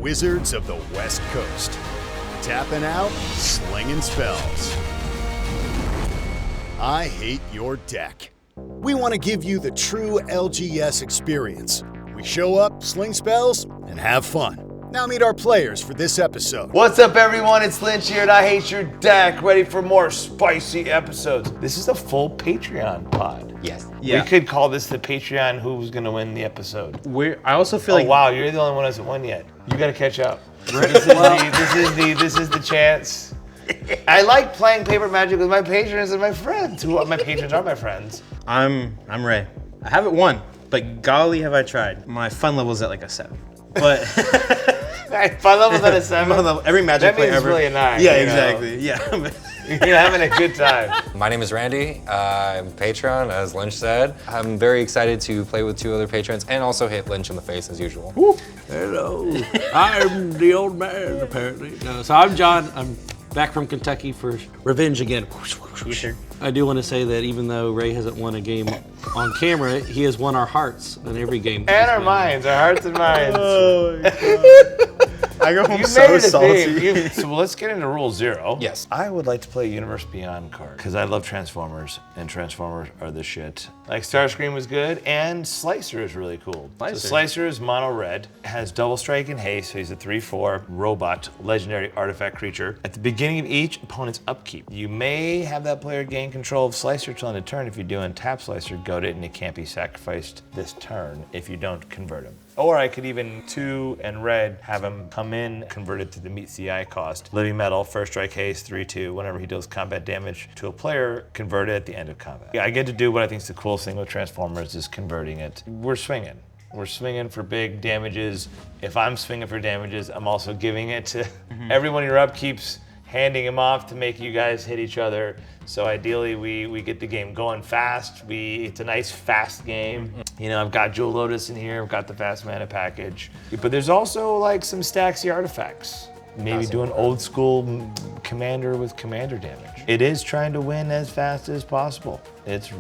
Wizards of the West Coast. Tapping out, slinging spells. I hate your deck. We want to give you the true LGS experience. We show up, sling spells, and have fun. Now meet our players for this episode. What's up, everyone? It's Lynch here, and I hate your deck. Ready for more spicy episodes. This is a full Patreon pod. Yes. Yeah. We could call this the Patreon Who's Gonna Win the Episode. I also feel like... wow, you're the only one who hasn't won yet. You gotta catch up. This is the chance. I like playing paper magic with my patrons and my friends. My patrons are my friends. I'm Ray. I haven't won, but golly have I tried. My fun level's at like a 7. But fun level's at a 7? Every magic player ever. That means it's really a 9. Yeah, exactly. Yeah. You're having a good time. My name is Randy. I'm a patron, as Lynch said. I'm very excited to play with 2 other patrons and also hit Lynch in the face as usual. Woo. Hello. I'm the old man, apparently. No, so I'm John. I'm back from Kentucky for revenge again. Sure. I do want to say that even though Ray hasn't won a game on camera, he has won our hearts in every game. And our minds, our hearts and minds. Oh my God. I go home so salty. So let's get into Rule 0. Yes. I would like to play Universe Beyond card because I love Transformers, and Transformers are the shit. Like Starscream was good, and Slicer is really cool. So Slicer is mono red, has double strike and haste, so he's a 3/4 robot, legendary artifact creature. At the beginning of each opponent's upkeep, you may have that player gain control of Slicer till end of turn. If you do, and tap Slicer, goad it, and it can't be sacrificed this turn if you don't convert him. Or I could even 2 and red have him come in, converted to the meets the eye cost. Living Metal, first strike haste, 3/2. Whenever he deals combat damage to a player, convert it at the end of combat. Yeah, I get to do what I think is the coolest thing with Transformers is converting it. We're swinging. We're swinging for big damages. If I'm swinging for damages, I'm also giving it to everyone in your upkeeps, handing him off to make you guys hit each other. So ideally, we get the game going fast. It's a nice fast game. You know, I've got Jewel Lotus in here. I've got the fast mana package. But there's also like some Staxy artifacts. Maybe do an old school commander with commander damage. It is trying to win as fast as possible. It's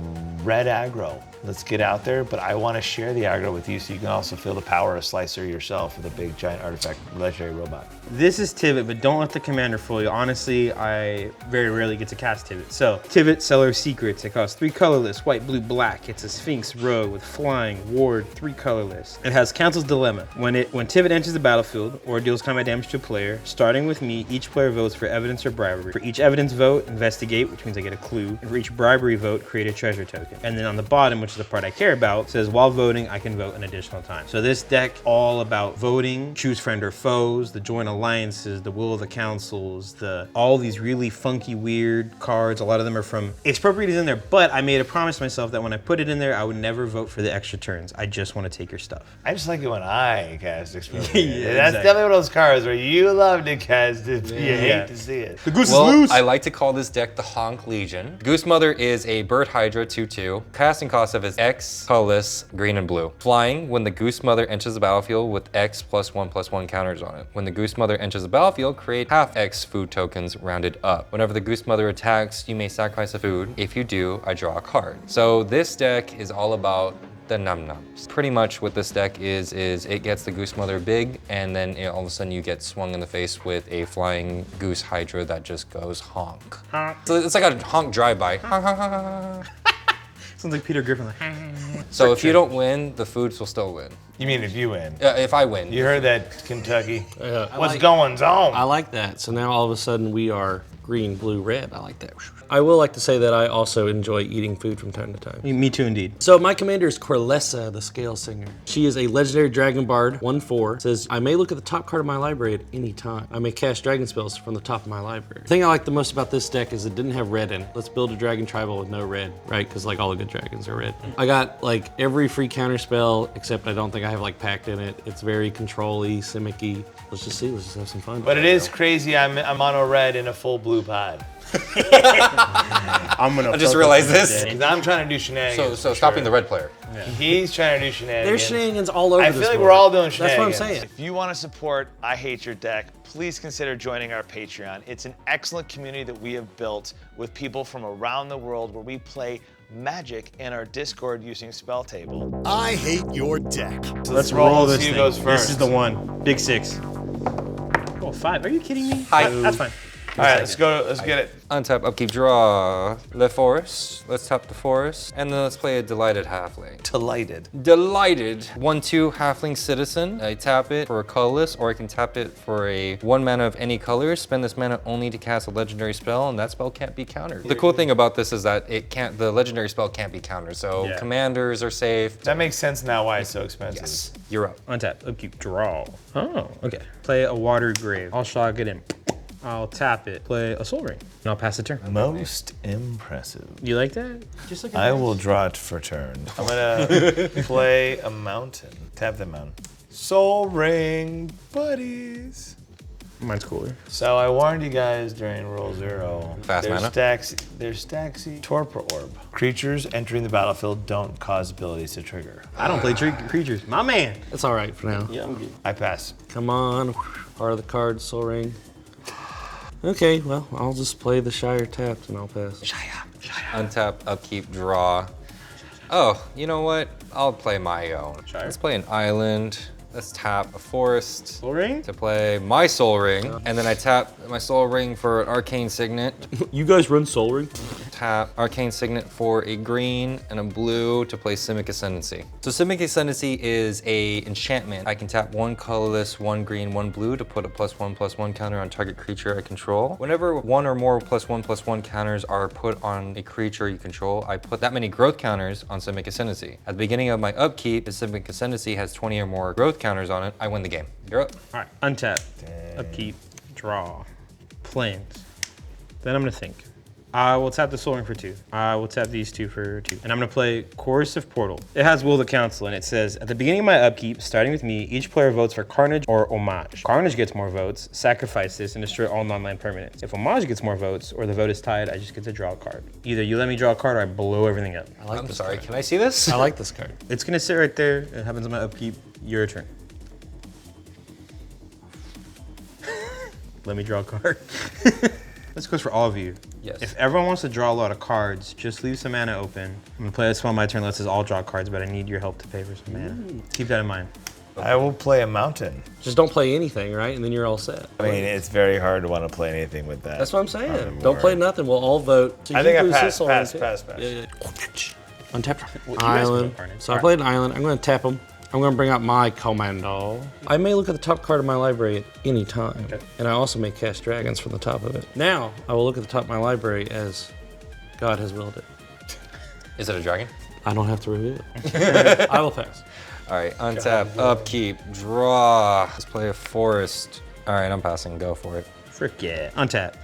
red aggro. Let's get out there, but I want to share the aggro with you so you can also feel the power of Slicer yourself with a big giant artifact legendary robot. This is Tivit, but don't let the commander fool you. Honestly, I very rarely get to cast Tivit. So, Tivit, Seller of Secrets. It costs 3 colorless, white, blue, black. It's a Sphinx rogue with flying, ward, 3 colorless. It has Council's Dilemma. When Tivit enters the battlefield or deals combat damage to a player, starting with me, each player votes for evidence or bribery. For each evidence vote, investigate, which means I get a clue. And for each bribery vote, create a treasure token. And then on the bottom, which is the part I care about, says while voting, I can vote an additional time. So this deck, all about voting, choose friend or foes, the joint alliances, the will of the councils, all these really funky, weird cards. A lot of them are from Expropriated in there, but I made a promise to myself that when I put it in there, I would never vote for the extra turns. I just want to take your stuff. I just like it when I cast Expropriated. Yeah, that's exactly. definitely one of those cards where you love to cast it, but you hate to see it. The Goose is Well, loose! I like to call this deck the Honk Legion. Goose Mother is a Bird Hydra 2/2. Casting cost of is X, colorless, green and blue. Flying, when the Goose Mother enters the battlefield with X +1/+1 counters on it. When the Goose Mother enters the battlefield, create half X food tokens rounded up. Whenever the Goose Mother attacks, you may sacrifice a food. If you do, I draw a card. So this deck is all about the num-nums. Pretty much what this deck is it gets the Goose Mother big, and then all of a sudden you get swung in the face with a flying Goose Hydra that just goes honk. So it's like a honk drive-by. Honk, honk, honk. Sounds like Peter Griffin. So if you don't win, the foods will still win. You mean if you win? If I win. You heard that, Kentucky? What's like- going on? I like that. So now all of a sudden we are green, blue, red. I like that. I will like to say that I also enjoy eating food from time to time. Me too, indeed. So my commander is Korlessa, the Scale Singer. She is a legendary dragon bard, 1/4. Says, I may look at the top card of my library at any time. I may cast dragon spells from the top of my library. The thing I like the most about this deck is it didn't have red in it. Let's build a dragon tribal with no red, right? Because like all the good dragons are red. I got like every free counter spell, except I don't think I have like pact in it. It's very control-y, simic-y. Let's just see, let's just have some fun. But it is crazy, I'm mono red in a full blue pod. I just realized this. Because I'm trying to do shenanigans. So stopping the red player. Yeah. He's trying to do shenanigans. There's shenanigans all over I this feel like board. we're all doing shenanigans. That's what I'm saying. If you want to support I Hate Your Deck, please consider joining our Patreon. It's an excellent community that we have built with people from around the world where we play Magic in our Discord using Spell Table. I hate your deck. Let's roll this See thing. who goes This first. is the one. Big 6. Oh, 5. Are you kidding me? Hi. That's fine. All right, let's go. Let's get it. Untap, upkeep, draw the forest. Let's tap the forest. And then let's play a Delighted Halfling. Delighted. Delighted. 1/2 Halfling Citizen. I tap it for a colorless, or I can tap it for a 1 mana of any color. Spend this mana only to cast a legendary spell, and that spell can't be countered. The cool thing about this is that the legendary spell can't be countered, so commanders are safe. That makes sense now why it's so expensive. Yes, you're up. Untap, upkeep, draw. Oh, okay. Play a Water Grave. I'll shock it in. I'll tap it, play a Soul Ring, and I'll pass the turn. Most impressive. You like that? Just like I will draw it for turn. I'm gonna play a mountain. Tap the mountain. Soul Ring, buddies. Mine's cooler. So I warned you guys during Rule 0. Fast mana. There's Staxy Torpor Orb. Creatures entering the battlefield don't cause abilities to trigger. I don't play creatures. My man. That's all right for now. Yeah, I'm good. I pass. Come on. Heart of the card, Soul Ring. Okay, well, I'll just play the Shire tapped and I'll pass. Untap, upkeep, draw. Oh, you know what? I'll play my own. Shire? Let's play an island. Let's tap a forest Soul Ring? to play my Soul Ring. And then I tap my Soul Ring for an Arcane Signet. You guys run Soul Ring? Tap Arcane Signet for a green and a blue to play Simic Ascendancy. So Simic Ascendancy is a enchantment. I can tap 1 colorless, 1 green, 1 blue to put a +1/+1 counter on target creature I control. Whenever 1 or more +1/+1 counters are put on a creature you control, I put that many growth counters on Simic Ascendancy. At the beginning of my upkeep, if Simic Ascendancy has 20 or more growth counters on it, I win the game. You're up. All right, untap, upkeep, draw, plains. Then I'm gonna think. I will tap the Soul Ring for 2. I will tap these 2 for 2. And I'm gonna play Chorus of Portal. It has Will the Council, and it says, at the beginning of my upkeep, starting with me, each player votes for Carnage or Homage. Carnage gets more votes, sacrifice this, and destroy all non-land permanents. If Homage gets more votes, or the vote is tied, I just get to draw a card. Either you let me draw a card, or I blow everything up. I'm sorry, can I see this? I like this card. It's gonna sit right there. It happens on my upkeep. Your turn. Let me draw a card. This goes for all of you. Yes. If everyone wants to draw a lot of cards, just leave some mana open. I'm gonna play this spell on my turn. Lets us all draw cards, but I need your help to pay for some mana. Keep that in mind. I will play a mountain. Just don't play anything, right? And then you're all set. I mean, it's very hard to want to play anything with that. That's what I'm saying. Don't play nothing. We'll all vote. So I think I lose pass, this Soul Ring, pass, too. pass. Yeah. Untapped Well, you guys island. can go Carnage. So I played an island. I'm going to tap them. I'm going to bring out my commando. I may look at the top card of my library at any time. Okay. And I also may cast dragons from the top of it. Now, I will look at the top of my library as God has willed it. Is it a dragon? I don't have to reveal it. I will pass. All right, untap, upkeep, draw. Let's play a forest. All right, I'm passing, go for it. Frick yeah. Untap,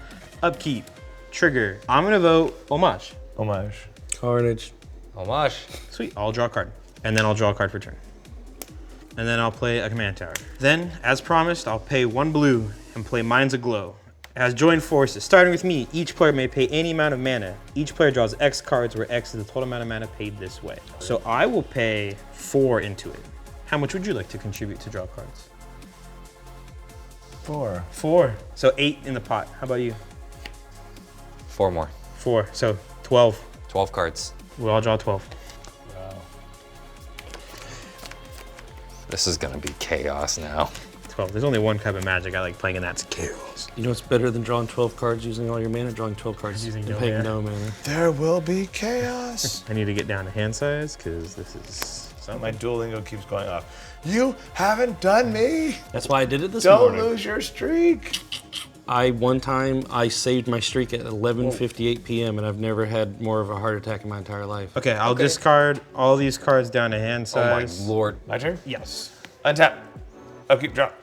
upkeep, trigger. I'm gonna vote Homage. Homage. Carnage. Homage. Sweet, I'll draw a card. And then I'll draw a card for turn. And then I'll play a command tower. Then, as promised, I'll pay 1 blue and play Minds Aglow. It has joined forces. Starting with me, each player may pay any amount of mana. Each player draws X cards, where X is the total amount of mana paid this way. So I will pay 4 into it. How much would you like to contribute to draw cards? 4. 4. So 8 in the pot. How about you? 4 more. 4. So 12. 12 cards. We'll all draw 12. This is gonna be chaos now. 12. There's only one cup of Magic I like playing, and that's chaos. You know what's better than drawing 12 cards using all your mana? Drawing 12 cards Using and no paying mana. no mana. There will be chaos. I need to get down to hand size, because this is something. My Duolingo keeps going off. You haven't done me. That's why I did it this Don't morning. lose your streak. One time I saved my streak at 11:58 p.m. and I've never had more of a heart attack in my entire life. Okay, I'll discard all these cards down to hand Oh my size. lord. My turn? Yes. Untap. Upkeep, drop.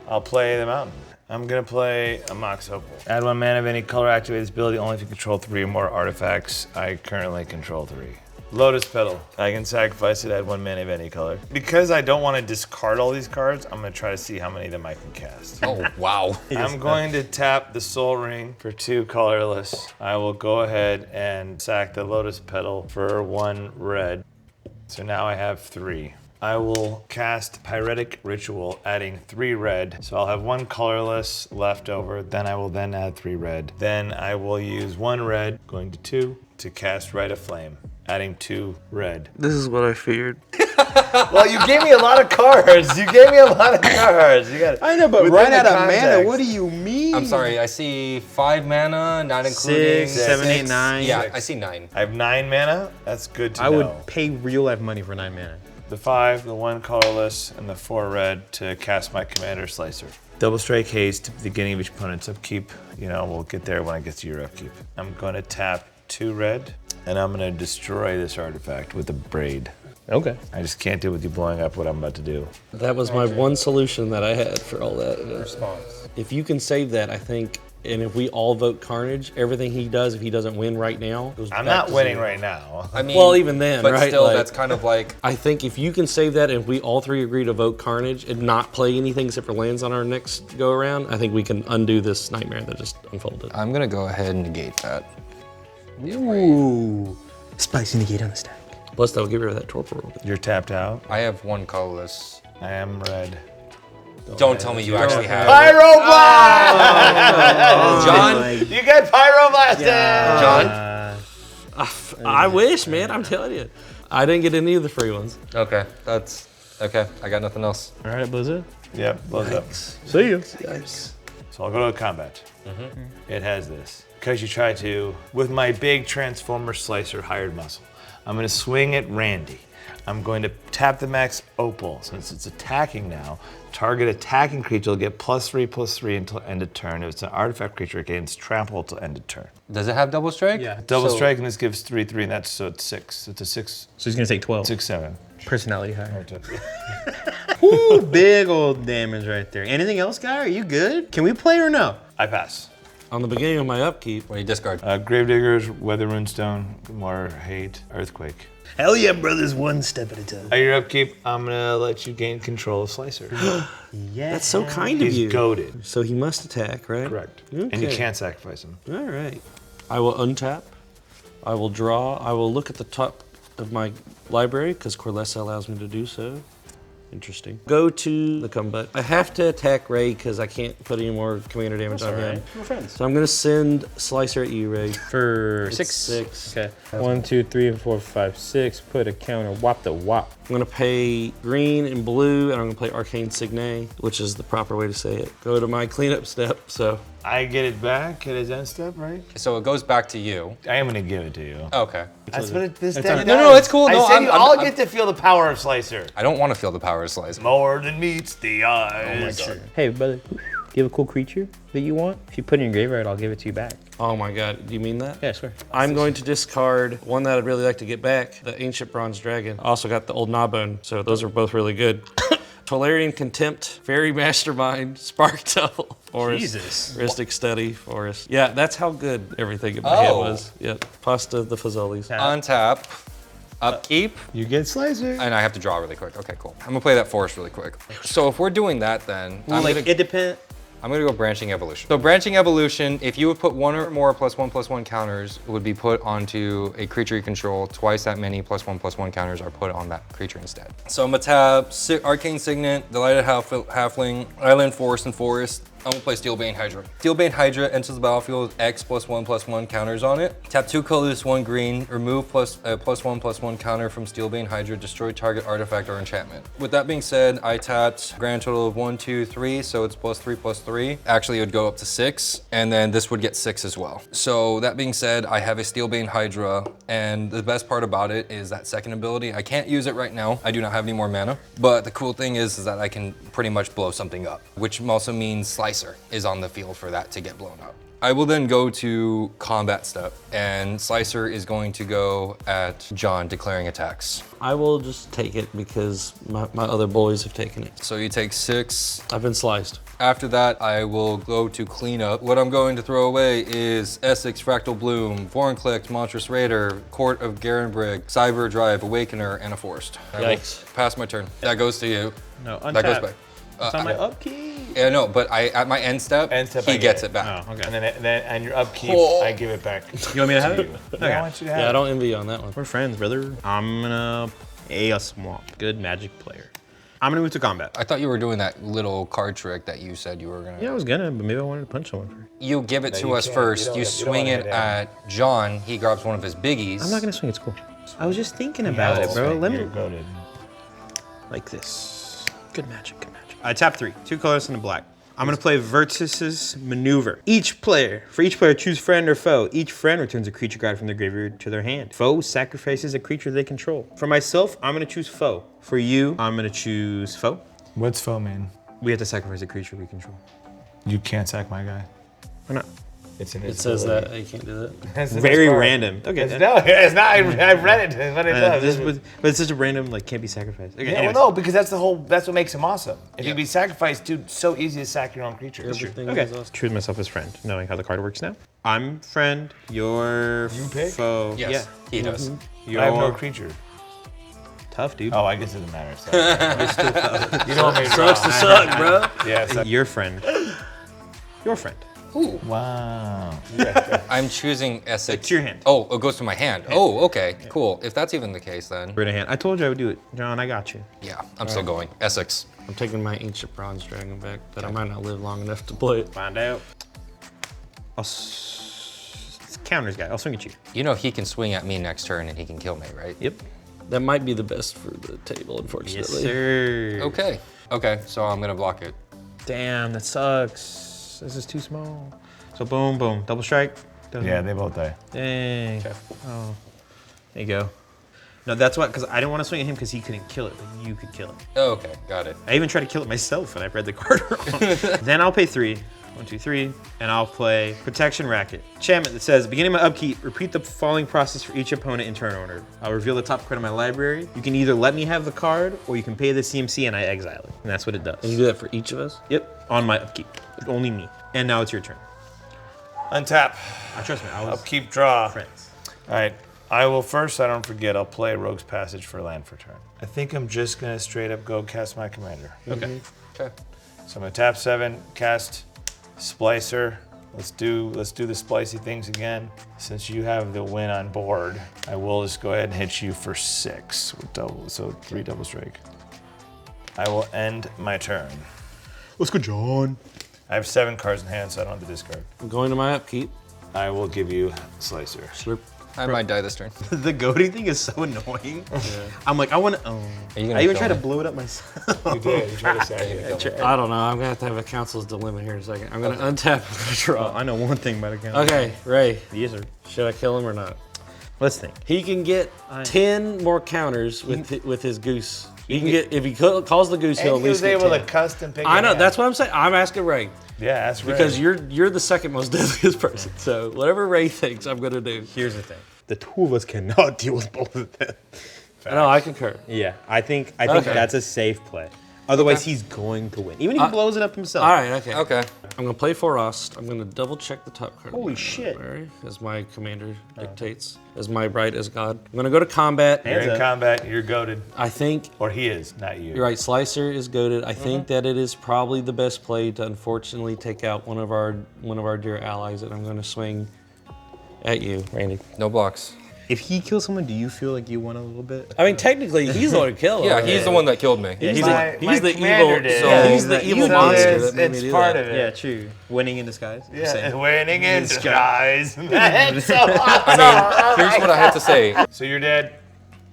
I'll play the mountain. I'm gonna play a Mox Opal. Add 1 mana of any color, activate this ability only if you control 3 or more artifacts. I currently control 3. Lotus Petal. I can sacrifice it, add 1 mana of any color. Because I don't want to discard all these cards, I'm gonna try to see how many of them I can cast. Oh, wow. I'm going to tap the Soul Ring for 2 colorless. I will go ahead and sack the Lotus Petal for 1 red. So now I have 3. I will cast Pyretic Ritual, adding 3 red. So I'll have 1 colorless left over. Then I will then add 3 red. Then I will use 1 red, going to 2, to cast Rite of Flame, adding 2 red. This is what I feared. Well, you gave me a lot of cards. You gave me a lot of cards. You got. I know, but within run the out of mana. context. What do you mean? I'm sorry, I see 5 mana, not including 6, 7, 8, 9. Yeah, I see 9. I have 9 mana. That's good to I know. would pay real life money for 9 mana. The 5, the 1 colorless, and the 4 red to cast my commander Slicer. Double strike haste at the beginning of each opponent's upkeep. You know, we'll get there when I get to your upkeep. I'm going to tap 2 red, and I'm going to destroy this artifact with a braid. Okay. I just can't do with you blowing up what I'm about to do. That was my one solution that I had for all that. Response. If you can save that, I think, and if we all vote Carnage, everything he does, if he doesn't win right now, goes I'm back not to winning 0. right now. I mean, Well, even then, but right? still, Like- that's kind of like I think if you can save that, and if we all 3 agree to vote Carnage and not play anything except for lands on our next go around, I think we can undo this nightmare that just unfolded. I'm gonna go ahead and negate that. Ooh. Spicy negate on the stack. Plus, that will get rid of that torpor. You're tapped out. I have 1 colorless. I am red. Don't tell me you actually have. Pyroblast! John, You got Pyroblasted! John. I wish, man. I'm telling you. I didn't get any of the free ones. Okay, that's okay. I got nothing else. All right, Blizzard. Yep, blows up. See you. So I'll go to the combat. It has this. Because you try to, with my big Transformer Slicer hired muscle, I'm going to swing at Randy. I'm going to tap the max Opal. Since it's attacking now, target attacking creature will get +3/+3 until end of turn. If it's an artifact creature, it gains trample until end of turn. Does it have double strike? Yeah. Double So- strike, and this gives 3/3, and that's so it's 6. It's a 6, So he's gonna take 12. 6/7. Personality higher. Ooh, big old damage right there. Anything else, guy? Are you good? Can we play or no? I pass. On the beginning of my upkeep, What do you discard? Gravediggers, Weather Runestone, more hate, Earthquake. Hell yeah, brothers, one step at a time. At your upkeep, I'm gonna let you gain control of Slicer. Yeah. that's so kind of He's you. goaded. So he must attack, right? Correct. Okay. And you can't sacrifice him. All right. I will untap. I will draw. I will look at the top of my library because Korlessa allows me to do so. Interesting. Go to the combat. I have to attack Ray because I can't put any more commander damage on him. We're friends. So I'm going to send Slicer at you, Ray. For It's 6. 6. Okay. 1, 2, 3, 4, 5, 6. Put a counter. Whop the whop. I'm going to pay green and blue, and I'm going to play Arcane Signe, which is the proper way to say it. Go to my cleanup step, so. I get it back at his end step, right? So it goes back to you. I am gonna give it to you. Okay. That's what this It's deck on- does. No, it's cool. No, I said I'm- you I'm- all I'm- get to feel the power of Slicer. I don't want to feel the power of slice. More than meets the eyes. Hey, brother. Do you have a cool creature that you want? If you put it in your graveyard, I'll give it to you back. Oh my god, do you mean that? Yeah, I swear. I'm going to discard one that I'd really like to get back, the Ancient Bronze Dragon. I also got the Old Gnawbone, so those are both really good. Tolarian Contempt, Fairy Mastermind, Spark Devil, Forest, Jesus. Ristic Study, Forest. Yeah, that's how good everything in my head Oh. was. Yep, Pasta the Fazoli's. On tap, upkeep, You get Slicer. and I have to draw really quick. Okay, cool. I'm gonna play that forest really quick. So if we're doing that, then I'm gonna go Branching Evolution. So Branching Evolution, if you would put 1 or more +1/+1 counters, would be put onto a creature you control. Twice that many +1/+1 counters are put on that creature instead. So I'm gonna tap Arcane Signet, Delighted Halfling, Island, Forest, and Forest. I'm gonna play Steelbane Hydra. Steelbane Hydra enters the battlefield with X +1/+1 counters on it. Tap 2 colorless, 1 green, remove +1/+1 counter from Steelbane Hydra, destroy target artifact or enchantment. With that being said, I tapped grand total of 1, 2, 3, so it's +3/+3. Actually, it would go up to 6, and then this would get 6 as well. So that being said, I have a Steelbane Hydra, and the best part about it is that second ability. I can't use it right now. I do not have any more mana, but the cool thing is that I can pretty much blow something up, which also means Slicer is on the field for that to get blown up. I will then go to combat step, and Slicer is going to go at John, declaring attacks. I will just take it because my other boys have taken it. So you take 6. I've been sliced. After that, I will go to cleanup. What I'm going to throw away is Essex, Fractal Bloom, Vorinclex, Monstrous Raider, Court of Garenbrig, Cyber Drive, Awakener, and a Forest. I will Yikes. pass my turn. That goes to you. No, That goes back. It's on my upkeep. Yeah, no, but at my end step, I he gets get it back. Oh, okay. And then on your upkeep, Oh. I give it back. You want me to have it? I want you to have Yeah, I it. don't envy you on that one. We're friends, brother. I'm gonna play a swamp. Good Magic player. I'm gonna move to combat. I thought you were doing that little card trick that you said you were gonna. Yeah, I was gonna, but maybe I wanted to punch someone first. You give it to you us can't. first. You You, don't swing wanna it hit him. at John. He grabs one of his biggies. I'm not gonna swing. It's cool. I was just thinking about it, bro. Let me. You're goated. like this. Good magic, good magic. I tap 3, 2 colors and a black. I'm gonna play Versus's Maneuver. For each player, choose friend or foe. Each friend returns a creature card from their graveyard to their hand. Foe sacrifices a creature they control. For myself, I'm gonna choose foe. For you, I'm gonna choose foe. What's foe mean? We have to sacrifice a creature we control. You can't sack my guy. Why not? It's an It says that you can't do that. Very random. Okay. No, it's not. I read it. What it does. But it's such a random, like, can't be sacrificed. Okay, Yeah, well, anyways. no, because that's what makes him awesome. If you be sacrificed, dude, so easy to sack your own creature. Everything Okay, is awesome. choose myself as friend, knowing how the card works now. I'm friend, you're pick? foe. Yes, Yeah. he does. You're I have no creature. tough, dude. Oh, I guess it doesn't matter. Sorry. You know what I mean? Sucks to suck, bro. Yeah. So, Your friend. Your friend. Ooh. wow. I'm choosing Essex. It's your hand. Oh, it goes to my hand. Oh, okay, cool. If that's even the case, then We're in a hand. I told you I would do it. John, I got you. yeah, I'm still going. Essex. I'm taking my ancient bronze dragon back, but I might not live long enough to play it. Find out. Counters guy. I'll swing at you. You know he can swing at me next turn and he can kill me, right? Yep. That might be the best for the table, unfortunately. Yes, sir. Okay. Okay, so I'm gonna block it. Damn, that sucks. This is too small. So boom, boom. Double strike. Doesn't- Yeah, they both die. Dang. Oh. There you go. No, that's what, because I didn't want to swing at him because he couldn't kill it, but you could kill it. Oh, okay, got it. I even tried to kill it myself and I read the card wrong. Then I'll pay 3. 1, 2, 3, and I'll play Protection Racket. Enchantment that says, beginning my upkeep, repeat the following process for each opponent in turn order. I'll reveal the top card of my library. You can either let me have the card, or you can pay the CMC and I exile it. And that's what it does. And you do that for each of us? Yep, on my upkeep. Only me. And now it's your turn. Untap. Trust me, I was Upkeep draw. friends. All right. I will first, I don't forget, I'll play Rogue's Passage for land for turn. I think I'm just going to straight up go cast my commander. Okay. Okay. So I'm going to tap 7, cast Splicer. Let's do the splicey things again. Since you have the win on board, I will just go ahead and hit you for 6 with double, so 3 double strike. I will end my turn. Let's go, John. I have 7 cards in hand, so I don't have to discard. I'm going to my upkeep. I will give you Slicer. Slurp. I might die this turn. The goading thing is so annoying. I'm like, I want to. Are you gonna I even kill tried to me? blow it up myself. You did. You tried to sack it. I don't know. I'm going to have a council's dilemma here in a second. I'm going to untap and draw. I know one thing about a count. Okay, Ray. Yes, sir. Should I kill him or not? Let's think. He can get 10 more counters with his goose. He can get, if he calls the goose, he'll And at he was least get able 10. to custom pick I a know, hand. that's what I'm saying. I'm asking Ray. Yeah, that's right. Because you're the second most deadliest person. So whatever Ray thinks, I'm going to do. Here's the thing. The two of us cannot deal with both of them. No, I concur. Yeah, I think Okay. that's a safe play. Otherwise, he's going to win. Even if he blows it up himself. All right, okay. Okay. I'm going to play Forost. I'm going to double check the top card. Holy of my shit. library, as my commander dictates, as my right as God. I'm going to go to combat. You're in Hands up. combat, you're goaded. I think, Or he is, not you. you're right, Slicer is goaded. I think that it is probably the best play to unfortunately take out one of our dear allies, and I'm going to swing at you, Randy. No blocks. If he kills someone, do you feel like you won a little bit? I mean, technically, he's the one who killed him. Yeah, he's the one that killed me. He's My the commander evil. did. So Yeah, he's the so evil it's- monster that made me it's do part that. of it. Yeah, true. Winning in disguise. I'm Yeah, saying. winning in disguise. That's so awesome. I mean, here's what I have to say. So you're dead.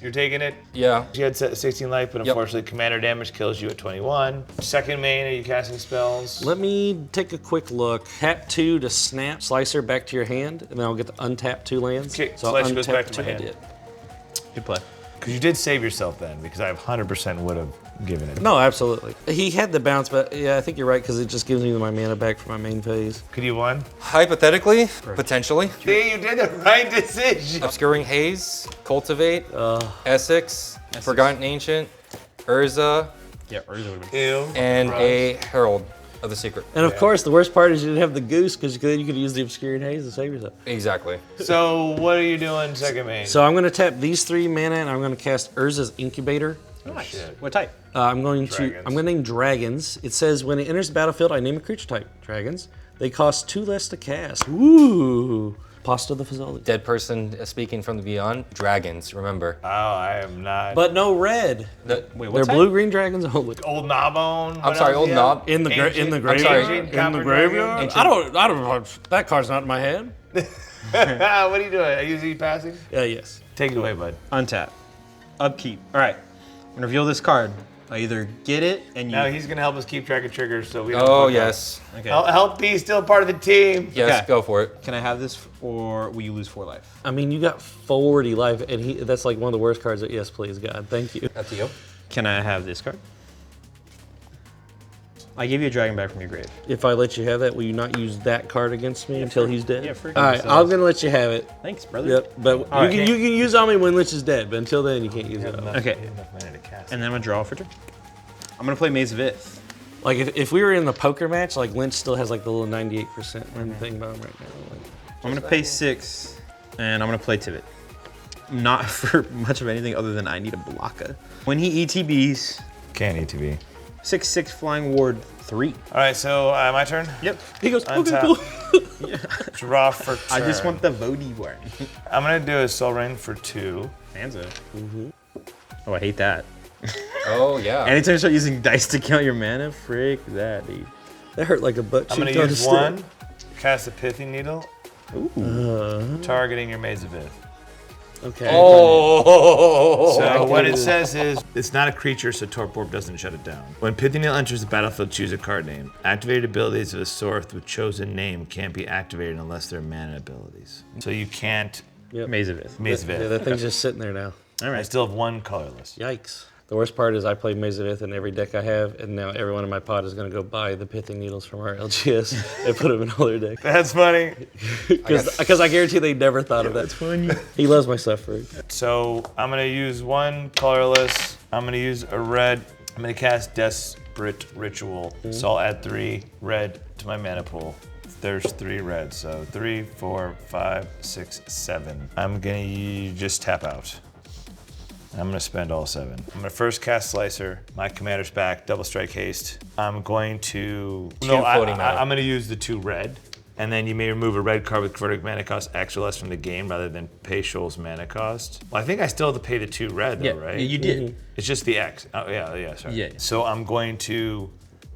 You're taking it. Yeah. You had 16 life, but Yep. unfortunately, commander damage kills you at 21. Second main, are you casting spells? Let me take a quick look. Tap 2 to snap Slicer back to your hand, and then I'll get to untap 2 lands. Okay, so I'll Slicer goes untap back to 2 my I hand. did. Good play. Because you did save yourself then, because I 100% would have given it. No, absolutely. He had the bounce, but yeah, I think you're right, because it just gives me my mana back for my main phase. Could you won? Hypothetically, potentially. See, you did the right decision. Obscuring Haze, Cultivate, Essex, Forgotten Ancient, Urza, Yeah, Urza would have been. Ew. and a Herald of the Secret. And of course, the worst part is you didn't have the goose, because then you could use the Obscuring Haze to save yourself. Exactly. So what are you doing second main? So I'm going to tap these 3 mana, and I'm going to cast Urza's Incubator. Nice. shit. What type? I'm going Dragons. to name dragons. It says when it enters the battlefield, I name a creature type. Dragons. They cost 2 less to cast. Woo! Pasta the Fazoli. Dead person speaking from the beyond. Dragons, remember. Oh, I am not. But no red. Wait, They're what type? blue-green dragons only. Old Gnawbone. I'm sorry, Old Knob. In the Ancient- graveyard. sorry, In the Copper graveyard. Dragon? I don't. That card's not in my hand. What are you doing? Are you Z passing? Yes. Take it away, bud. Untap. Upkeep. All right. I'm going to reveal this card. I either get it and you. Now he's gonna help us keep track of triggers, so we don't. Oh, fuck up. yes. Okay. Help be still part of the team. Yes, Okay. go for it. Can I have this, or will you lose 4 life? I mean, you got 40 life, and that's like one of the worst cards that, yes, please, God. Thank you. Up to you. Can I have this card? I gave you a dragon back from your grave. If I let you have that, will you not use that card against me until he's dead? yeah, for All right, I'm going to let you have it. Thanks, brother. Yep, but right. you can use on me when Lich is dead, but until then, you can't use it. Okay. Enough mana to cast. And then I'm gonna draw for turn. I'm gonna play Maze of Ith. Like, if we were in the poker match, like, Lynch still has, like, the little 98% thing about him right now. Like, I'm gonna pay 6, and I'm gonna play Tivit. Not for much of anything other than I need a blocker. When he ETBs, Can't ETB. 6/6 flying ward 3. All right, so my turn. Yep. he goes, okay, Untap. cool. Draw for turn. I just want the Vody one. I'm gonna do a Soul Rain for 2. Hanzo. Oh, I hate that. Oh, yeah. Anytime you start using dice to count your mana, frick that, dude. That hurt like a butt cheek. I'm gonna on use a stick. 1. Cast a Pithing Needle, Ooh. targeting your Maze of Ith. Okay. Oh. So what it says is, it's not a creature, so Torp Orb doesn't shut it down. When Pithing Needle enters the battlefield, choose a card name. Activated abilities of a sort with chosen name can't be activated unless they're mana abilities. So you can't Maze of Ith. Maze of Yeah, Ith. that thing's just sitting there now. All I right. still have 1 colorless. Yikes. The worst part is I play Maze of Ith in every deck I have, and now everyone in my pod is going to go buy the Pithing Needles from our LGS and put them in all their decks. That's funny. Because I guarantee they never thought of that. That's funny. He loves my stuff, Ferg. So I'm gonna use 1 colorless. I'm gonna use a red. I'm gonna cast Desperate Ritual. So I'll add 3 red to my mana pool. There's 3 red, so 3, 4, 5, 6, 7. I'm gonna just tap out. I'm gonna spend all 7. I'm gonna first cast Slicer. My commander's back, double strike haste. I'm going to. No, floating mana. I'm gonna use the 2 red. And then you may remove a red card with converted mana cost X or less from the game rather than pay Shoal's mana cost. Well, I think I still have to pay the 2 red though, right? Yeah, you did. It's just the X. Oh, yeah, sorry. Yeah. So I'm going to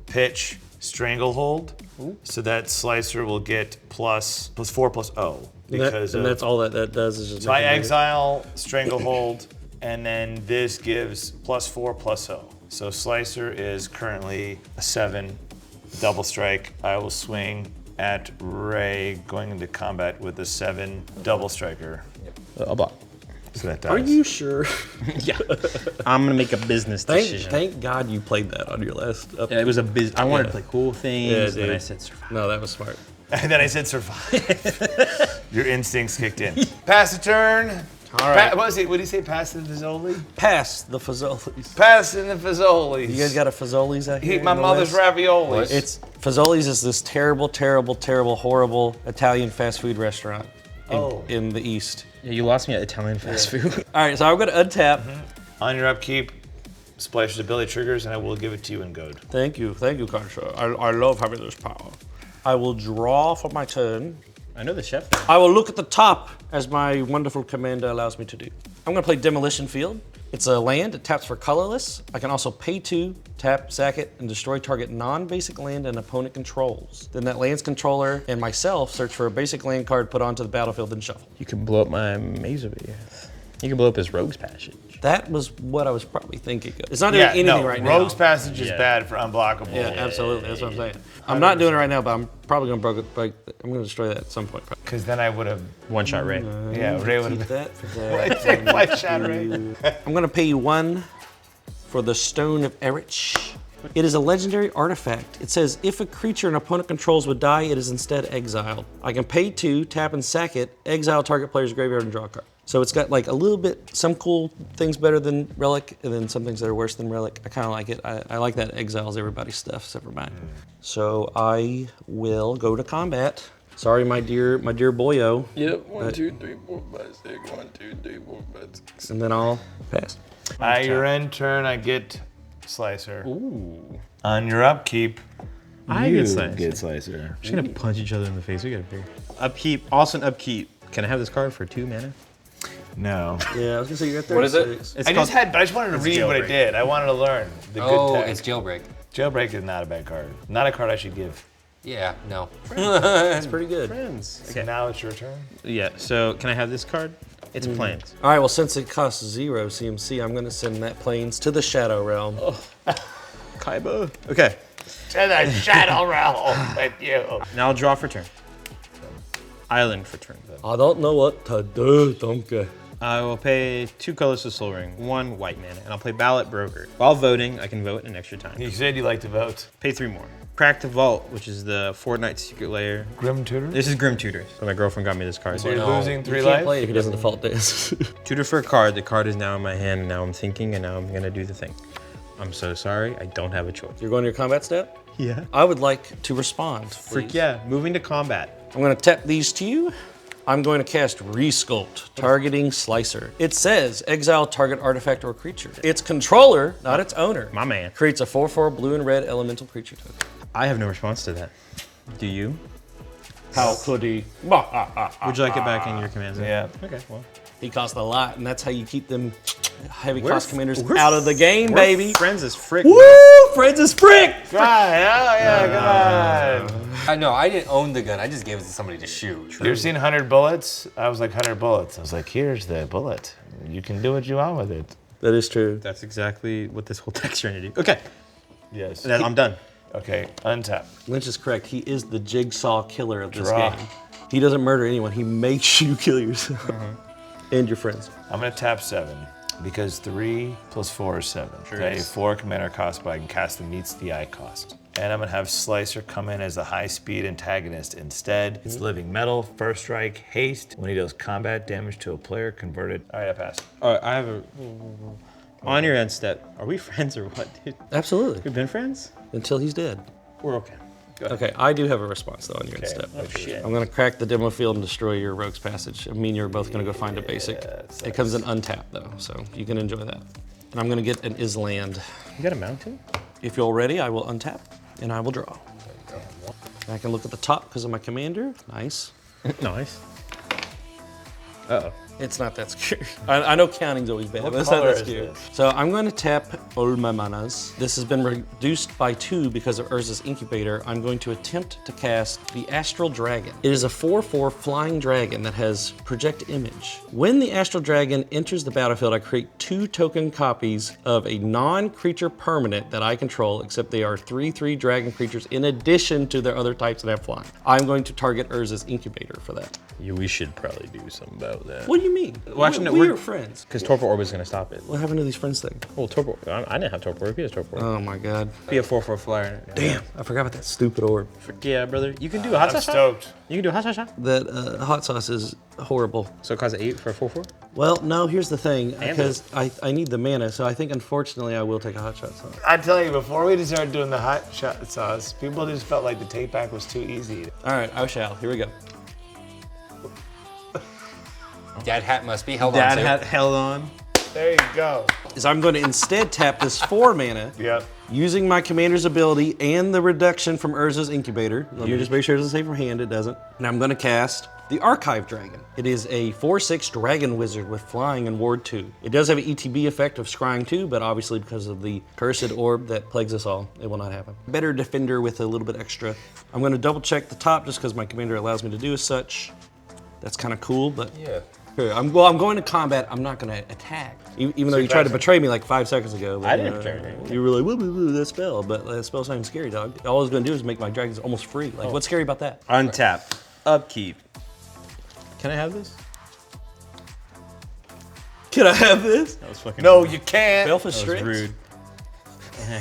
pitch Stranglehold so that Slicer will get plus 4 plus O. Because And that's all that does is just. so I make it exile Stranglehold, and then this gives plus 4 plus O. So Slicer is currently a 7, double strike. I will swing at Ray going into combat with a 7 double striker. I'll block. So that dies. Are you sure? Yeah. I'm gonna make a business decision. Thank God you played that on your last. Yeah, it was a I wanted to play cool things, Yeah, and then dude. I said survive. No, that was smart. And then I said survive. Your instincts kicked in. Pass the turn. All right. What did he say? Pass in the Fazoli? Pass the Fazoli's. Pass in the Fazoli's. You guys got a Fazoli's out here? Eat my in the mother's West? raviolis. It's Fazoli's is this terrible, horrible Italian fast food restaurant in the East. Yeah, you lost me at Italian fast food. All right, so I'm going to untap. On your upkeep, Splasher's ability triggers, and I will give it to you in gold. Thank you, Karsha. I love having this power. I will draw for my turn. I know the chef. I will look at the top as my wonderful commander allows me to do. I'm going to play Demolition Field. It's a land, it taps for colorless. I can also pay 2, tap, sack it, and destroy target non-basic land an opponent controls. Then that land's controller and myself search for a basic land card, put onto the battlefield, and shuffle. You can blow up my Maze of Ith. You can blow up his Rogue's Passage. That was what I was probably thinking of. It's not doing anything right now. Rogue's Passage is bad for unblockable. Yeah, absolutely. That's what I'm saying. I'm not doing it right now, but I'm probably going to break. I'm going to destroy that at some point. Because then I would have. One shot Ray. Yeah, Ray would Keep have. that for that. Five shot Ray. I'm going to pay you 1 for the Stone of Erich. It is a legendary artifact. It says if a creature an opponent controls would die, it is instead exiled. I can pay 2, tap and sack it, exile target player's graveyard and draw a card. So it's got like a little bit, some cool things better than Relic, and then some things that are worse than Relic. I kind of like it. I like that it exiles everybody's stuff except for mine. So I will go to combat. Sorry, my dear boyo. Yep, 1, 2, 3, 4, 5, 6. 1, 2, 3, 4, 5, 6. And then I'll pass. At your end turn, I get Slicer. Ooh. On your upkeep, I you get Slicer. get Slicer. We're just gonna punch each other in the face. We gotta figure. Upkeep, also an upkeep. Can I have this card for 2 mana? No. Yeah, I was gonna say you're at 36. What is it? It's I just wanted to read what I Jailbreak. did. I wanted to learn the Oh, good tech. it's Jailbreak. Jailbreak is not a bad card. Not a card I should give. Yeah, no. That's pretty good. Friends. So now it's your turn. Yeah, so can I have this card? It's plains. All right, well, since it costs 0 CMC, I'm gonna send that plains to the Shadow Realm. Kaiba. Okay. To the Shadow Realm with you. Now I'll draw for turn. Island for turn. I don't know what to do, Donkey. I will pay 2 colors to Soul Ring, 1 white mana, and I'll play Ballot Broker. While voting, I can vote an extra time. You said you like to vote. Pay 3 more. Crack the Vault, which is the Fortnite Secret Lair. Grim Tutor? This is Grim Tutor. So my girlfriend got me this card. So you're losing 3 You can't life? play if he doesn't default dance. Tutor for a card. The card is now in my hand, and now I'm thinking, and now I'm gonna do the thing. I'm so sorry. I don't have a choice. You're going to your combat step? Yeah. I would like to respond, please. Freak yeah. Moving to combat. I'm gonna tap these to you. I'm going to cast Resculpt, targeting Slicer. It says exile target artifact or creature. Its controller, not its owner, My man. creates a 4/4 blue and red elemental creature token. I have no response to that. Do you? How could he? Would you like it back in your command zone? Yeah. Okay, well. He costs a lot, and that's how you keep them heavy cost commanders we're out of the game, We're baby. Friends as frick. Woo! Friends is frick! Yeah, come on. I know, I didn't own the gun. I just gave it to somebody to shoot. You ever seen 100 bullets? I was like, 100 bullets. I was like, here's the bullet. You can do what you want with it. That is true. That's exactly what this whole text trying to do. Okay, Yes. then I'm done. Okay, untap. Lynch is correct. He is the jigsaw killer of this Draw. game. He doesn't murder anyone. He makes you kill yourself and your friends. I'm gonna tap 7 because 3 plus 4 is 7. Sure Okay, is. 4 commander cost, but I can cast the meets the eye cost. And I'm gonna have Slicer come in as a high speed antagonist instead. It's living metal, first strike, haste. When he does combat damage to a player converted. All right, I pass. All right, I have a. On your end step. Are we friends or what, dude? Absolutely. We've been friends? Until he's dead. We're okay. Go ahead. Okay, I do have a response though on your Okay. step. Oh shit. I'm gonna crack the demo field and destroy your Rogue's Passage. I mean, you're both gonna go find a basic. It comes in untapped though, so you can enjoy that. And I'm gonna get an Island. You got a mountain? If you're ready, I will untap and I will draw. I can look at the top because of my commander. Nice. Nice. Uh-oh. It's not that scary. I know counting's always bad, but it's not color that is scary. this? So I'm going to tap all my manas. This has been reduced by 2 because of Urza's Incubator. I'm going to attempt to cast the Astral Dragon. It is a 4/4 flying dragon that has Project Image. When the Astral Dragon enters the battlefield, I create 2 token copies of a non-creature permanent that I control, except they are 3/3 dragon creatures in addition to their other types that have flying. I'm going to target Urza's Incubator for that. We should probably do something about that. What do you mean? Well, actually, no, we're friends. Because Torpor Orb is going to stop it. What happened to these friends thing? Oh, Torpor. I didn't have Torpor Orb. He has Torpor Orb. Oh my god. Be a 4/4 flyer. Damn, I forgot about that stupid orb. Frick yeah, brother. You can do a hot I'm sauce shot? stoked. You can do a hot sauce shot? That hot sauce is horrible. So it costs 8 for a 4/4? Well, no, here's the thing, because I need the mana, so I think unfortunately I will take a hot shot sauce. I tell you, before we started doing the hot shot sauce, people just felt like the take back was too easy. All right, I shall. Here we go. Dad hat must be held Dad on to. had held on. There you go. Is I'm going to instead tap this 4 mana Yep. using my commander's ability and the reduction from Urza's Incubator. Let me just make sure it doesn't say from hand, it doesn't. And I'm going to cast the Archive Dragon. It is a 4/6 dragon wizard with flying and ward 2. It does have an ETB effect of scrying 2, but obviously because of the cursed orb that plagues us all, it will not happen. Better defender with a little bit extra. I'm going to double check the top just because my commander allows me to do as such. That's kind of cool, but Yeah. here, I'm going to combat. I'm not going to attack. Even though you tried to betray me like 5 seconds ago. But, I didn't betray you. You were like, woo, that spell. But that spell's not even scary, dog. All it's going to do is make my dragons almost free. Like, what's scary about that? Untap. Upkeep. Can I have this? Can I have this? That was fucking No, you can't. Belfish That was Strix? rude.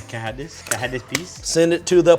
Can I have this? Can I have this piece? Send it to the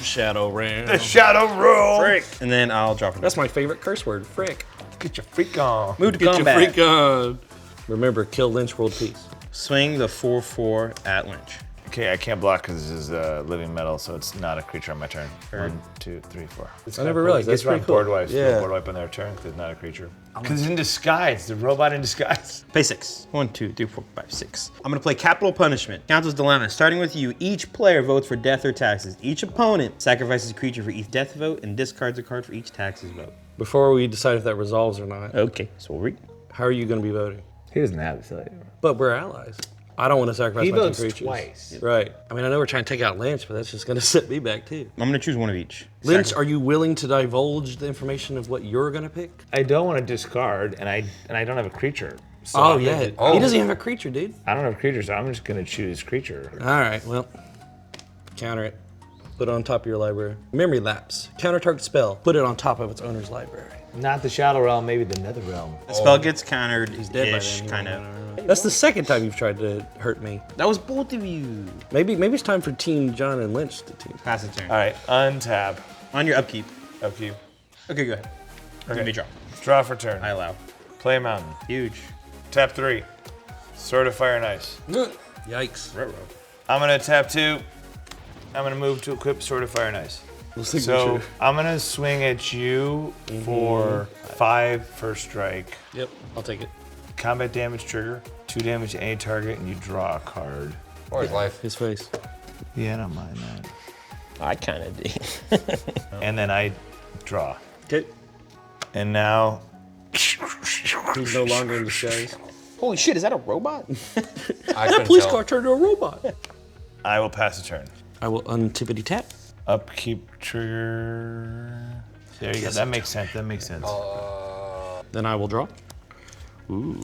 Shadow Realm. The Shadow Rule. Frick. And then I'll drop it. That's my favorite curse word, frick. Get your freak on. Move to Get combat. your freak on. Remember, kill Lynch, world peace. Swing the 4/4 at Lynch. Okay, I can't block because this is living metal, so it's not a creature on my turn. 1, 2, 3, 4. I never realized. That's pretty cool. Board wipes. Yeah. Board wipe on their turn because it's not a creature. Because it's in disguise. The robot in disguise. Pay 6. 1, 2, 3, 4, 5, 6. I'm gonna play Capital Punishment. Council's Dilemma. Starting with you, each player votes for death or taxes. Each opponent sacrifices a creature for each death vote and discards a card for each taxes vote. Before we decide if that resolves or not, Okay, so we'll read. how are you going to be voting? He doesn't have to tell you. But we're allies. I don't want to sacrifice He my 2 votes creatures. twice. Right. I mean, I know we're trying to take out Lynch, but that's just going to set me back too. I'm gonna choose one of each. Lynch, are you willing to divulge the information of what you're going to pick? I don't want to discard, and I don't have a creature. So Oh, I'm yeah. gonna- He doesn't even have a creature, dude. I don't have a creature, so I'm just gonna choose creature. All right, well, counter it. Put it on top of your library. Memory lapse. Counter target spell. Put it on top of its owner's library. Not the Shadow Realm, maybe the Nether Realm. The spell gets countered. He's dead by then. kind of. That's the second time you've tried to hurt me. That was both of you. Maybe it's time for Team John and Lynch to team. Pass the turn. All right, untap. On your upkeep. Upkeep. Okay, go ahead. Give me draw. Draw for turn. I allow. Play a mountain. Huge. Tap 3. Sword of Fire and Ice. Yikes. I'm gonna tap 2. I'm gonna move to equip Sword of Fire and Ice. So I'm gonna swing at you for 5 first strike. Yep, I'll take it. Combat damage trigger. 2 damage to any target, and you draw a card. Or his life. His face. Yeah, I don't mind that. I kind of do. And then I draw. Okay. And now He's no longer in disguise. Holy shit, is that a robot? I That couldn't police tell. car turned into a robot. I will pass a turn. I will untippity tap. Upkeep trigger. There you go. That makes sense. That makes sense. Then I will draw. Ooh.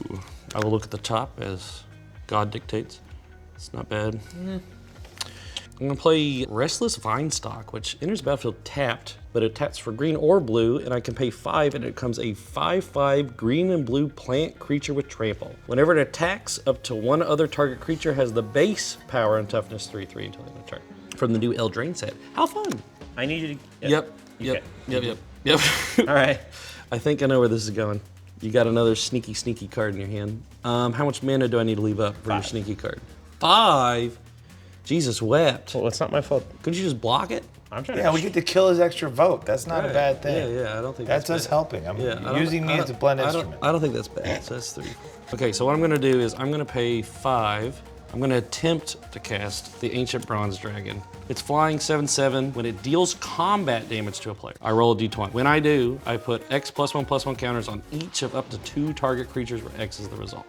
I will look at the top as God dictates. It's not bad. I'm gonna play Restless Vinestock, which enters the battlefield tapped, but it taps for green or blue, and I can pay 5, and it becomes a 5/5 green and blue plant creature with trample. Whenever it attacks, up to one other target creature has the base power and toughness 3/3 until the end of turn. From the new Eldraine set. How fun! I need you to. Yep. All right. I think I know where this is going. You got another sneaky card in your hand. How much mana do I need to leave up for your sneaky card? 5? Jesus wept. Well, it's not my fault. Couldn't you just block it? I'm trying Yeah, we get to kill his extra vote. That's not a bad thing. Yeah, I don't think That's us bad. helping. I'm Yeah, I don't- using me I as a don't- blend I don't- instrument. I don't think that's bad. So that's 3. Okay, so what I'm gonna do is I'm gonna pay 5. I'm gonna attempt to cast the Ancient Bronze Dragon. It's flying 7/7. When it deals combat damage to a player, I roll a d20. When I do, I put X +1/+1 counters on each of up to 2 target creatures where X is the result.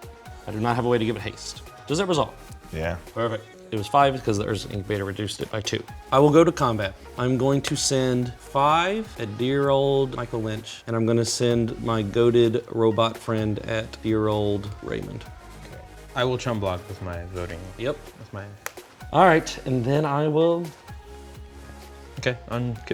I do not have a way to give it haste. Does that resolve? Yeah. Perfect. It was 5 because the Urza Incubator reduced it by 2. I will go to combat. I'm going to send 5 at dear old Michael Lynch, and I'm going to send my goated robot friend at dear old Raymond. I will chum block with my voting. Yep. With my. All right, and then I will. Okay,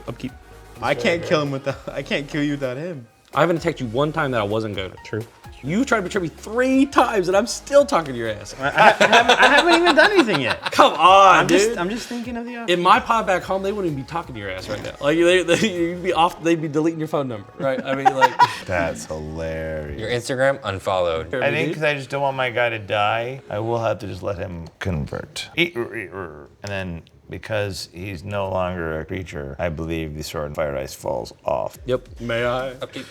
upkeep. I can't kill him without. I can't kill you without him. I haven't attacked you one time that I wasn't goated. True. You tried to betray me 3 times, and I'm still talking to your ass. I haven't even done anything yet. Come on, I'm dude. just thinking of the. In my pod back home, they wouldn't even be talking to your ass right now. Like you'd be off. They'd be deleting your phone number, right? I mean, like. That's hilarious. Your Instagram unfollowed. I think because I just don't want my guy to die, I will have to just let him convert. And then because he's no longer a creature, I believe the Sword of Fire Ice falls off. Yep. May I? Upkeep.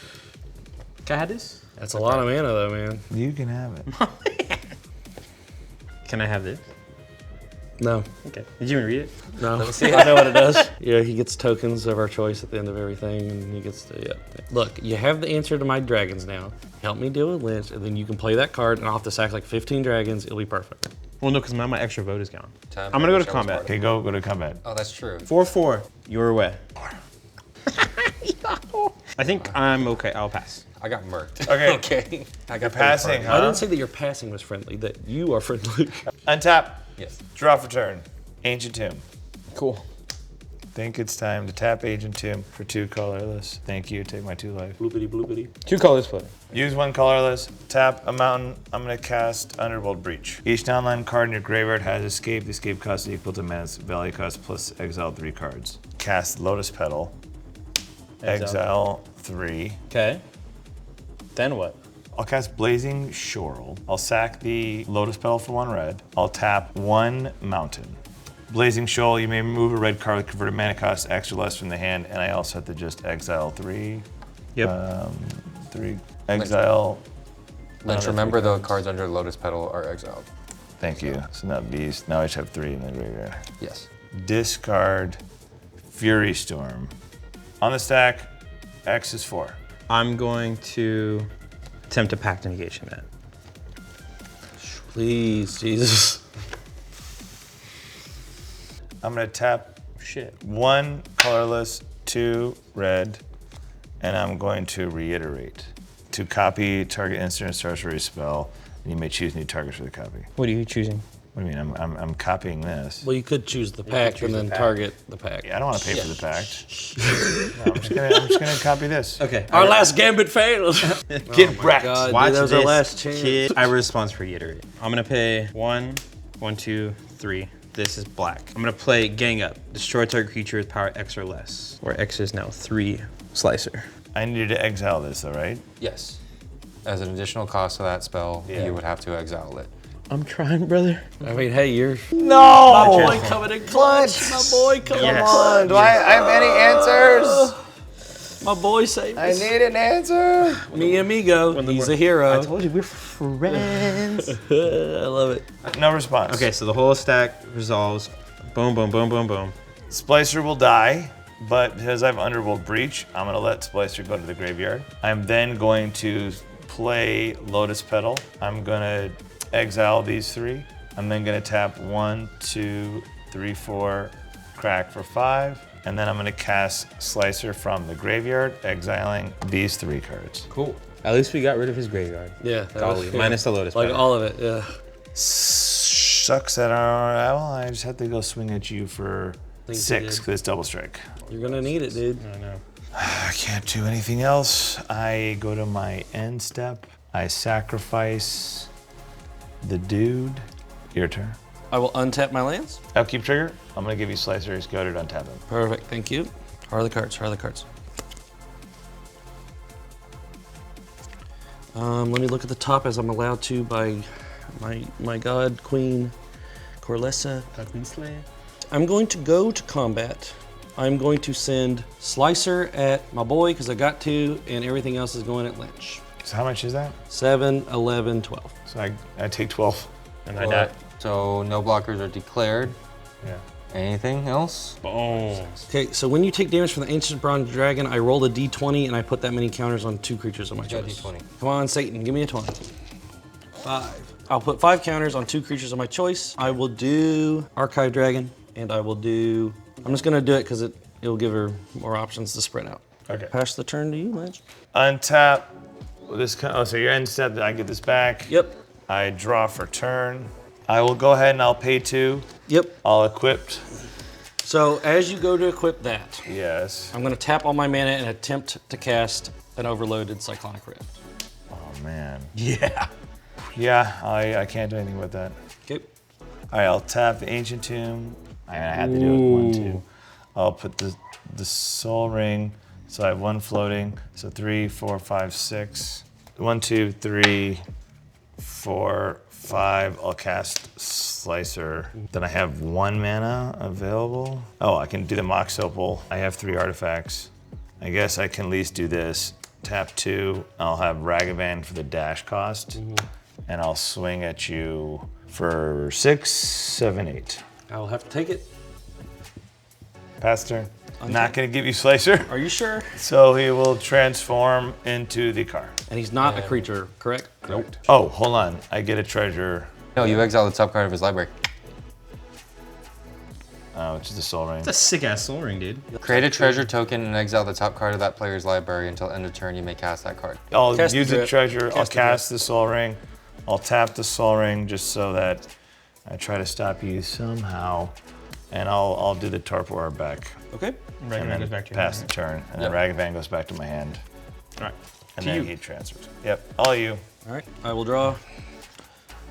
Can I have this? That's a lot of mana, though, man. You can have it. Can I have this? No. Okay. Did you even read it? No. Let me see I it. know what it does. Yeah, he gets tokens of our choice at the end of everything, and he gets to, yeah. Look, you have the answer to my dragons now. Help me deal with Lynch, and then you can play that card, and I'll have to sack like 15 dragons. It'll be perfect. Well, no, because now my extra vote is gone. Time I'm gonna go to show us combat. part. Okay, go to combat. Oh, that's true. 4/4. Your way. I think I'm okay. I'll pass. I got murked. Okay. Okay. I got passing, paid for it. huh? I didn't say that your passing was friendly, that you are friendly. Untap. Yes. Draw for turn. Ancient Tomb. Cool. Think it's time to tap Ancient Tomb for 2 colorless. Thank you. Take my 2 life. Bloopity bloopity. 2 colors floating. Use 1 colorless. Tap a mountain. I'm gonna cast Underworld Breach. Each non-land card in your graveyard has escape. The escape cost is equal to mana's value cost plus exile 3 cards. Cast Lotus Petal. Exile 3. Okay. Then what? I'll cast Blazing Shoral. I'll sack the Lotus Petal for 1 red. I'll tap 1 mountain. Blazing Shoal, you may remove a red card with converted mana cost X or less from the hand, and I also have to just exile 3. Yep. 3. Exile. Lynch, remember the cards under Lotus Petal are exiled. Thank you. So now these. Now I just have 3 in the graveyard. Yes. Discard Fury Storm. On the stack, X is 4. I'm going to attempt to pact negation that. Please, Jesus. I'm gonna tap Shit. 1 colorless, 2 red, and I'm going to reiterate. To copy target instant or sorcery spell, and you may choose new targets for the copy. What are you choosing? What do you mean? I'm copying this. Well, you could choose the pack and then target the pack. Yeah, I don't want to pay for the pact. No, I'm just gonna copy this. Okay. Our last gambit failed. Get wrecked. God, Watch dude, that was our this, last chance. kid. I response for reiterate. I'm gonna pay 1, 1, 2, 3. This is black. I'm gonna play Gang Up. Destroy target creature with power X or less. Where X is now 3 slicer. I need to exile this, all right? Yes. As an additional cost of that spell, Yeah. you would have to exile it. I'm trying, brother. I mean, hey, you're No! my boy coming in clutch. My boy coming in Yes. clutch. Do I have any answers? My boy saved I us. need an answer. Mi amigo. He's a hero. I told you we're friends. I love it. No response. Okay, so the whole stack resolves. Boom, boom, boom, boom, boom. Splicer will die, but because I have Underworld Breach, I'm gonna let Splicer go to the graveyard. I'm then going to play Lotus Petal. I'm gonna exile these 3. I'm then gonna tap 1, 2, 3, 4, crack for 5. And then I'm gonna cast Slicer from the graveyard, exiling these 3 cards. Cool. At least we got rid of his graveyard. Yeah. that Golly, was- yeah. minus the Lotus Like Petal. all of it, yeah. Sucks that I just have to go swing at you for Think you 6 did. because it's double strike. You're gonna need it, dude. I know. I can't do anything else. I go to my end step. I sacrifice the dude. Your turn. I will untap my lands. Upkeep trigger. I'm gonna give you Slicer's go to untap him. Perfect, thank you. How are the cards? How are the cards? Let me look at the top as I'm allowed to by my god, Queen Korlessa. I'm going to go to combat. I'm going to send Slicer at my boy because I got to, and everything else is going at Lynch. So how much is that? 7, 11, 12. So I take 12. And I die. So no blockers are declared. Yeah. Anything else? Boom. Okay, so when you take damage from the Ancient Bronze Dragon, I roll a d20 and I put that many counters on 2 creatures of my got choice. D20. Come on, Satan, give me a 20. 5. I'll put 5 counters on 2 creatures of my choice. I will do Archive Dragon, and I will do... I'm just gonna do it because it'll give her more options to spread out. Okay. Pass the turn to you, Lynch. Untap. This. Oh, so your end step. I get this back. Yep. I draw for turn. I will go ahead and I'll pay 2. Yep. I'll equip. So as you go to equip that, Yes. I'm gonna tap all my mana and attempt to cast an overloaded Cyclonic Rift. Oh man. Yeah. Yeah. I can't do anything with that. Okay. All right, I'll tap the Ancient Tomb. I had to do it 1, 2. I'll put the Soul Ring. So I have 1 floating. So 3, 4, 5, 6. 1, 2, 3, 4, 5. I'll cast Slicer. Then I have 1 mana available. Oh, I can do the Mox Opal. I have 3 artifacts. I guess I can at least do this. Tap 2. I'll have Ragavan for the dash cost. And I'll swing at you for 6, 7, 8. I'll have to take it. Pass turn. Not gonna give you Slicer. Are you sure? So he will transform into the car. And he's not a creature, correct? Nope. Oh, hold on. I get a treasure, No, you exile the top card of his library. which is the Soul Ring. That's a sick ass soul ring, dude. Create a treasure token and exile the top card of that player's library until end of turn. You may cast that card. I'll Cast the use a drip. treasure. I'll Cast the cast the Soul Ring. I'll tap the Soul Ring just so that I try to stop you somehow. And I'll do the Torpor back. Okay. And Ragavan then goes back to your pass hand. the turn. And Yep. then Ragavan goes back to my hand. All right. And To then you. he transfers. Yep, all you. All right. I will draw.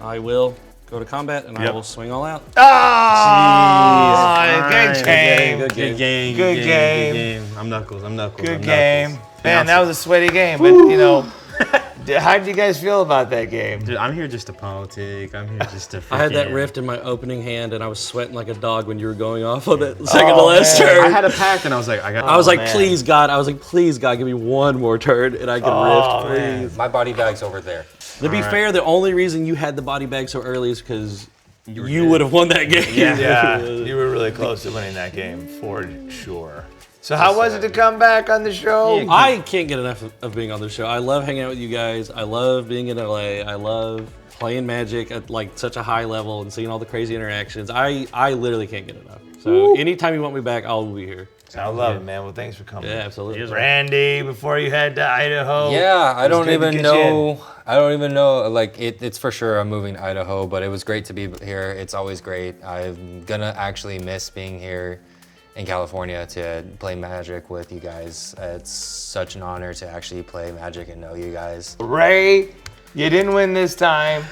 I will go to combat and I Yep. will swing all out. Ah, good Fine. game. Good game. Good game. Good game. Good game. I'm Knuckles. I'm Knuckles. Good I'm game. Knuckles. Man, that was a sweaty game, but you know, how did you guys feel about that game? Dude, I'm here just to politic. I'm here just to. I had that freaking- rift in my opening hand and I was sweating like a dog when you were going off on that second to last man. turn. I had a pack and I was like, I got. I was like, man. please God. I was like, please God, give me one more turn and I can rift, man. please. My body bag's over there. To be fair, the only reason you had the body bag so early is because you would have won that game. Yeah, you were really close to winning that game for sure. So how was it to come back on the show? I can't get enough of being on the show. I love hanging out with you guys. I love being in LA. I love playing Magic at like such a high level and seeing all the crazy interactions. I literally can't get enough. So anytime you want me back, I'll be here. I love it, man. Well, thanks for coming. Yeah, absolutely. Randy, before you head to Idaho. Yeah, I don't good to even get you in. know. I don't even know. Like it's for sure. I'm moving to Idaho, but it was great to be here. It's always great. I'm gonna actually miss being here in California to play Magic with you guys. It's such an honor to actually play Magic and know you guys. Ray, you didn't win this time.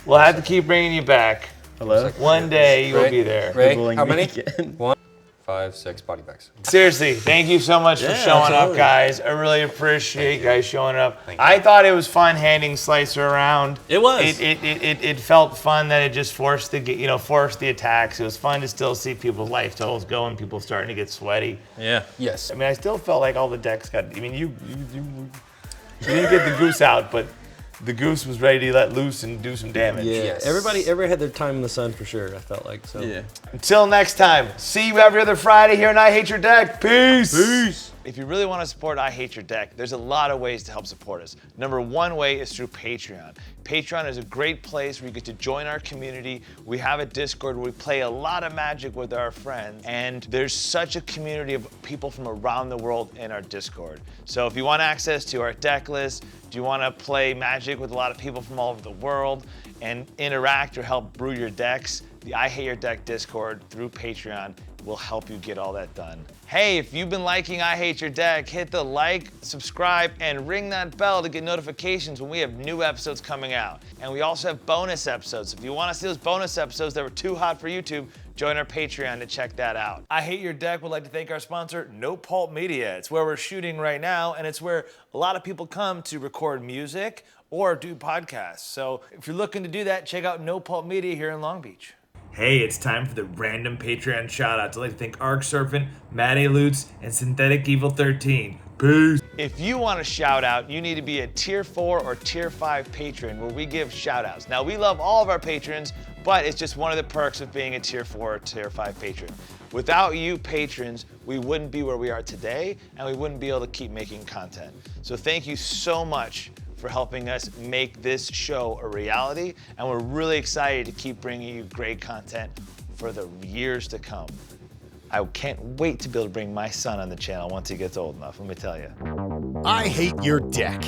We'll have to keep bringing you back. Hello? One day you will be there. Ray, Bullying how me many? again. 1, 5, 6 body bags. Seriously, thank you so much for showing up, guys. I really appreciate you guys showing up. I thought it was fun handing Slicer around. It was. It felt fun that it just forced the attacks. It was fun to still see people's life totals go and people starting to get sweaty. Yeah. Yes. I mean, I still felt like all the decks got. I mean, you didn't get the Goose out, but the Goose was ready to let loose and do some damage. Yeah, Yes. everybody had their time in the sun for sure, I felt like. So. Yeah. Until next time, see you every other Friday here on I Hate Your Deck. Peace. Peace. If you really want to support I Hate Your Deck, there's a lot of ways to help support us. Number one way is through Patreon. Patreon is a great place where you get to join our community. We have a Discord where we play a lot of Magic with our friends, and there's such a community of people from around the world in our Discord. So if you want access to our deck list, do you want to play Magic with a lot of people from all over the world and interact or help brew your decks, the I Hate Your Deck Discord through Patreon will help you get all that done. Hey, if you've been liking I Hate Your Deck, hit the like, subscribe, and ring that bell to get notifications when we have new episodes coming out. And we also have bonus episodes. If you want to see those bonus episodes that were too hot for YouTube, join our Patreon to check that out. I Hate Your Deck would like to thank our sponsor, No Pulp Media. It's where we're shooting right now, and it's where a lot of people come to record music or do podcasts. So if you're looking to do that, check out No Pulp Media here in Long Beach. Hey, it's time for the random Patreon shoutouts. I'd like to thank Arc Serpent, Matt A. Lutz, and Synthetic Evil 13. Peace. If you want a shout out, you need to be a tier 4 or tier 5 patron where we give shout outs. Now, we love all of our patrons, but it's just one of the perks of being a tier 4 or tier 5 patron. Without you patrons, we wouldn't be where we are today, and we wouldn't be able to keep making content. So thank you so much for helping us make this show a reality, and we're really excited to keep bringing you great content for the years to come. I can't wait to be able to bring my son on the channel once he gets old enough, let me tell you. I Hate Your Deck.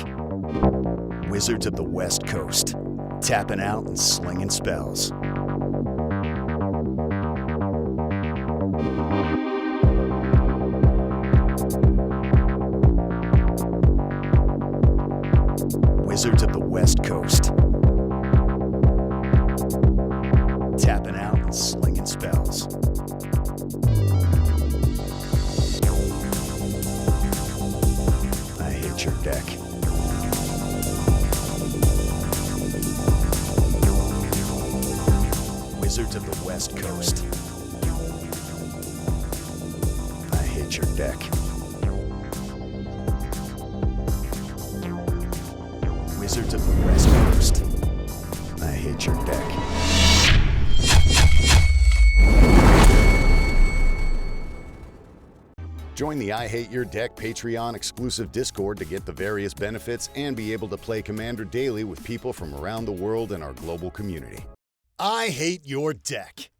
Wizards of the West Coast. Tapping out and slinging spells. Wizards of the West Coast. Tapping out and slinging spells. I Hate Your Deck. Wizards of the West Coast. I Hate Your Deck. Wizards of the West Coast. I Hate Your Deck. Join the I Hate Your Deck Patreon exclusive Discord to get the various benefits and be able to play Commander daily with people from around the world in our global community. I Hate Your Deck.